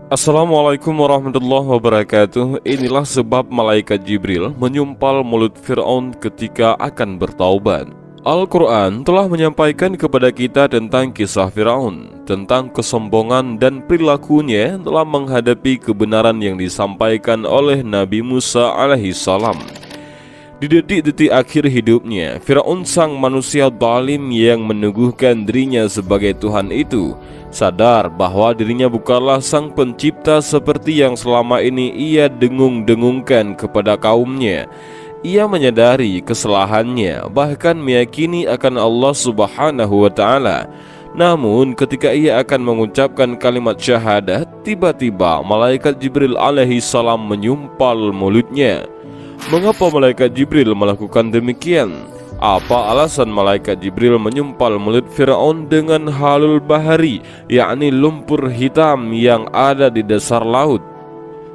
Assalamualaikum warahmatullahi wabarakatuh. Inilah sebab malaikat Jibril menyumpal mulut Fir'aun ketika akan bertaubat. Al-Quran telah menyampaikan kepada kita tentang kisah Fir'aun, tentang kesombongan dan perilakunya dalam menghadapi kebenaran yang disampaikan oleh Nabi Musa alaihissalam. Di detik-detik akhir hidupnya, Fir'aun sang manusia zalim yang meneguhkan dirinya sebagai Tuhan itu sadar bahwa dirinya bukanlah sang pencipta seperti yang selama ini ia dengung-dengungkan kepada kaumnya. Ia menyadari kesalahannya, bahkan meyakini akan Allah Subhanahu wa Ta'ala. Namun ketika ia akan mengucapkan kalimat syahadat, tiba-tiba malaikat Jibril alaihissalam menyumpal mulutnya. Mengapa malaikat Jibril melakukan demikian? Apa alasan malaikat Jibril menyumpal mulut Fir'aun dengan halul bahari, yakni lumpur hitam yang ada di dasar laut?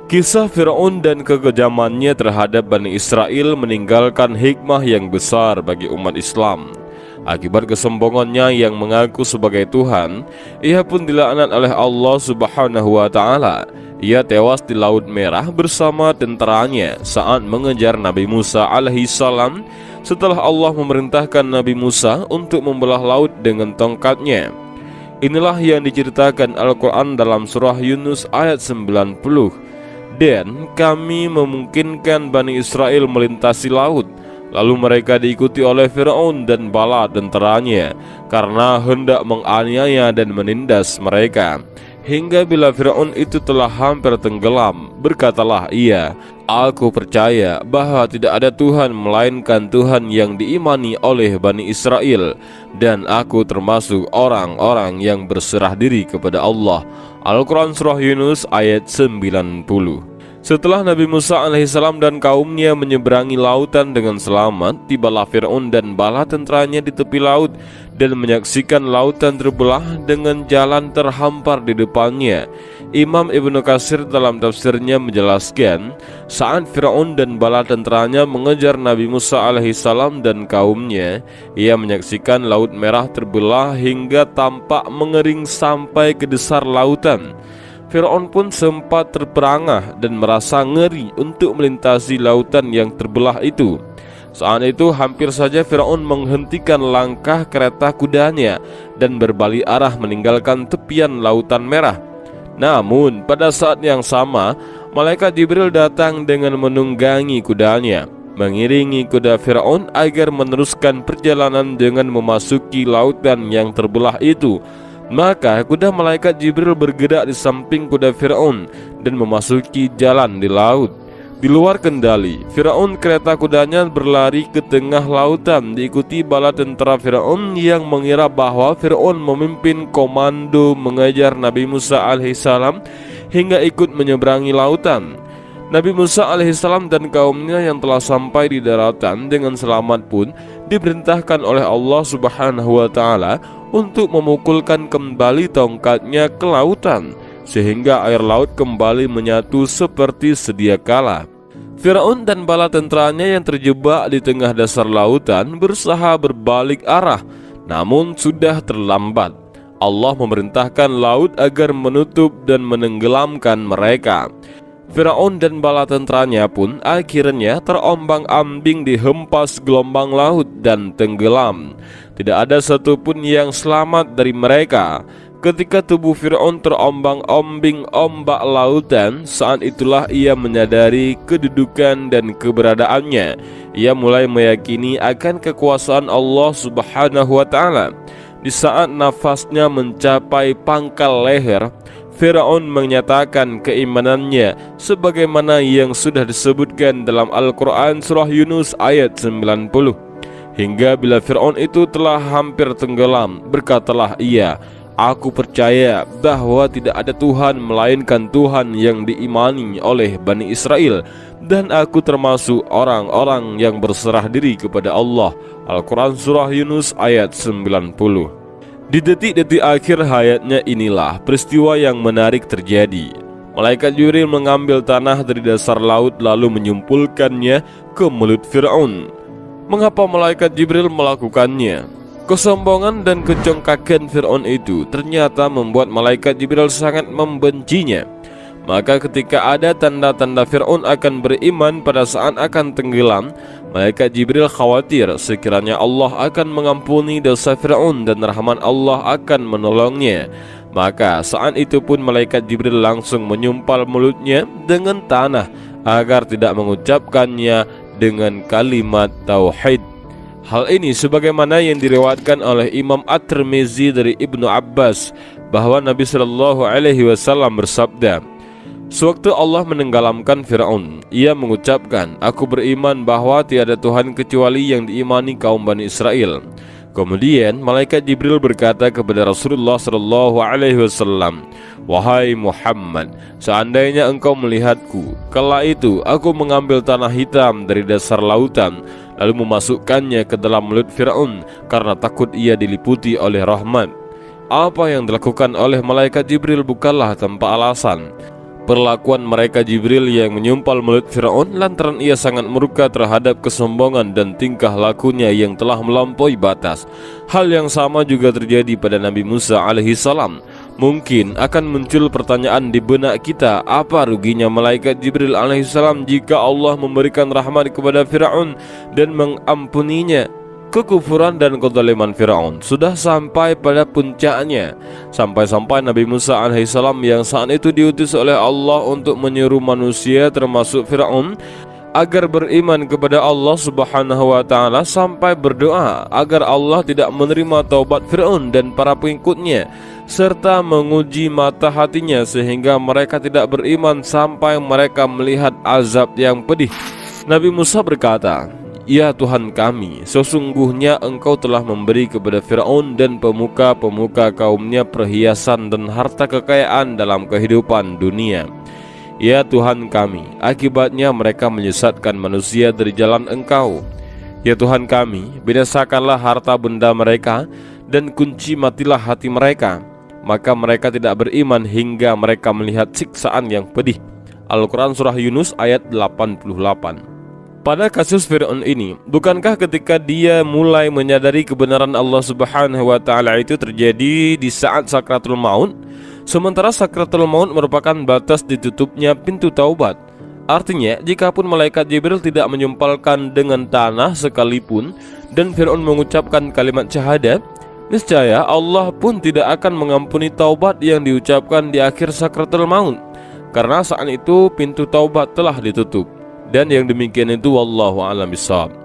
Kisah Fir'aun dan kekejamannya terhadap Bani Israel meninggalkan hikmah yang besar bagi umat Islam. Akibat kesombongannya yang mengaku sebagai Tuhan, ia pun dilaknat oleh Allah Subhanahu wa Ta'ala. Ia tewas di Laut Merah bersama tentaranya saat mengejar Nabi Musa alaihissalam setelah Allah memerintahkan Nabi Musa untuk membelah laut dengan tongkatnya. Inilah yang diceritakan Al-Quran dalam surah Yunus ayat 90. Dan kami memungkinkan Bani Israel melintasi laut, lalu mereka diikuti oleh Fir'aun dan bala tentaranya karena hendak menganiaya dan menindas mereka. Hingga bila Fir'aun itu telah hampir tenggelam, berkatalah ia, "Aku percaya bahwa tidak ada Tuhan melainkan Tuhan yang diimani oleh Bani Israel, dan aku termasuk orang-orang yang berserah diri kepada Allah." Al-Quran Surah Yunus ayat 90. Setelah Nabi Musa alaihissalam dan kaumnya menyeberangi lautan dengan selamat, tibalah Fir'aun dan bala tentaranya di tepi laut dan menyaksikan lautan terbelah dengan jalan terhampar di depannya. Imam Ibnu Katsir dalam tafsirnya menjelaskan, saat Fir'aun dan bala tentaranya mengejar Nabi Musa alaihissalam dan kaumnya, ia menyaksikan Laut Merah terbelah hingga tampak mengering sampai ke dasar lautan. Fir'aun pun sempat terperangah dan merasa ngeri untuk melintasi lautan yang terbelah itu. Saat itu hampir saja Fir'aun menghentikan langkah kereta kudanya dan berbalik arah meninggalkan tepian Lautan Merah. Namun pada saat yang sama, malaikat Jibril datang dengan menunggangi kudanya, mengiringi kuda Fir'aun agar meneruskan perjalanan dengan memasuki lautan yang terbelah itu. Maka kuda malaikat Jibril bergerak di samping kuda Fir'aun dan memasuki jalan di laut. Di luar kendali, Fir'aun kereta kudanya berlari ke tengah lautan, diikuti bala tentara Fir'aun yang mengira bahwa Fir'aun memimpin komando mengejar Nabi Musa alaihissalam hingga ikut menyeberangi lautan. Nabi Musa alaihissalam dan kaumnya yang telah sampai di daratan dengan selamat pun diperintahkan oleh Allah Subhanahu wa Ta'ala untuk memukulkan kembali tongkatnya ke lautan sehingga air laut kembali menyatu seperti sedia kala. Fir'aun dan bala tentaranya yang terjebak di tengah dasar lautan berusaha berbalik arah, namun sudah terlambat. Allah memerintahkan laut agar menutup dan menenggelamkan mereka. Fir'aun dan bala tentaranya pun akhirnya terombang-ambing dihempas gelombang laut dan tenggelam. Tidak ada satupun yang selamat dari mereka. Ketika tubuh Fir'aun terombang-ambing ombak lautan, saat itulah ia menyadari kedudukan dan keberadaannya. Ia mulai meyakini akan kekuasaan Allah Subhanahu wa Ta'ala. Di saat nafasnya mencapai pangkal leher, Fir'aun menyatakan keimanannya sebagaimana yang sudah disebutkan dalam Al-Quran Surah Yunus ayat 90. Hingga bila Fir'aun itu telah hampir tenggelam, berkatalah ia, "Aku percaya bahwa tidak ada Tuhan melainkan Tuhan yang diimani oleh Bani Israel, dan aku termasuk orang-orang yang berserah diri kepada Allah." Al-Quran Surah Yunus ayat 90. Di detik-detik akhir hayatnya inilah peristiwa yang menarik terjadi. Malaikat Jibril mengambil tanah dari dasar laut lalu menyumpulkannya ke mulut Fir'aun. Mengapa malaikat Jibril melakukannya? Kesombongan dan kecongkakan Fir'aun itu ternyata membuat malaikat Jibril sangat membencinya. Maka ketika ada tanda-tanda Fir'aun akan beriman pada saat akan tenggelam, malaikat Jibril khawatir sekiranya Allah akan mengampuni dosa Fir'aun dan rahmat Allah akan menolongnya. Maka saat itu pun malaikat Jibril langsung menyumpal mulutnya dengan tanah agar tidak mengucapkannya dengan kalimat tauhid. Hal ini sebagaimana yang diriwayatkan oleh Imam At-Tirmizi dari Ibnu Abbas bahwa Nabi Shallallahu Alaihi Wasallam bersabda, sewaktu Allah menenggelamkan Fir'aun, ia mengucapkan, aku beriman bahwa tiada Tuhan kecuali yang diimani kaum Bani Israel. Kemudian malaikat Jibril berkata kepada Rasulullah Shallallahu Alaihi Wasallam, wahai Muhammad, seandainya engkau melihatku, kala itu aku mengambil tanah hitam dari dasar lautan, lalu memasukkannya ke dalam mulut Fir'aun karena takut ia diliputi oleh rahmat. Apa yang dilakukan oleh malaikat Jibril bukanlah tanpa alasan. Perlakuan mereka Jibril yang menyumpal mulut Fir'aun lantaran ia sangat murka terhadap kesombongan dan tingkah lakunya yang telah melampaui batas. Hal yang sama juga terjadi pada Nabi Musa alaihissalam. Mungkin akan muncul pertanyaan di benak kita, apa ruginya malaikat Jibril alaihissalam jika Allah memberikan rahmat kepada Fir'aun dan mengampuninya? Kekufuran dan kezaliman Fir'aun sudah sampai pada puncaknya, sampai-sampai Nabi Musa alaihissalam yang saat itu diutus oleh Allah untuk menyuruh manusia termasuk Fir'aun agar beriman kepada Allah subhanahu wa ta'ala, sampai berdoa agar Allah tidak menerima taubat Fir'aun dan para pengikutnya, serta menguji mata hatinya sehingga mereka tidak beriman sampai mereka melihat azab yang pedih. Nabi Musa berkata, ya Tuhan kami, sesungguhnya engkau telah memberi kepada Fir'aun dan pemuka-pemuka kaumnya perhiasan dan harta kekayaan dalam kehidupan dunia. Ya Tuhan kami, akibatnya mereka menyesatkan manusia dari jalan engkau. Ya Tuhan kami, binasakanlah harta benda mereka dan kunci matilah hati mereka. Maka mereka tidak beriman hingga mereka melihat siksaan yang pedih. Al-Quran Surah Yunus ayat 88. Pada kasus Fir'aun ini, bukankah ketika dia mulai menyadari kebenaran Allah subhanahu wa ta'ala itu terjadi di saat sakratul maut? Sementara sakratul maut merupakan batas ditutupnya pintu taubat. Artinya, jikapun malaikat Jibril tidak menyumpalkan dengan tanah sekalipun dan Fir'aun mengucapkan kalimat syahadat, niscaya Allah pun tidak akan mengampuni taubat yang diucapkan di akhir sakratul maut, karena saat itu pintu taubat telah ditutup. Dan yang demikian itu wallahu a'lam bishawab.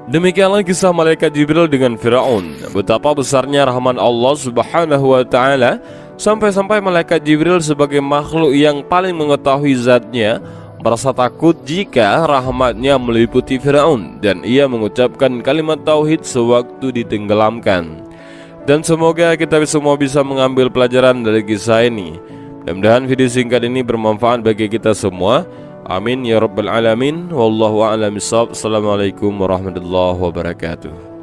Demikianlah kisah malaikat Jibril dengan Fir'aun. Betapa besarnya rahmat Allah subhanahu wa ta'ala, sampai-sampai malaikat Jibril sebagai makhluk yang paling mengetahui zatnya merasa takut jika rahmatnya meliputi Fir'aun, dan ia mengucapkan kalimat tauhid sewaktu ditenggelamkan. Dan semoga kita semua bisa mengambil pelajaran dari kisah ini. Mudah-mudahan video singkat ini bermanfaat bagi kita semua. Amin ya rabbal alamin. Wallahu a'lam bishawab. Assalamualaikum warahmatullahi wabarakatuh.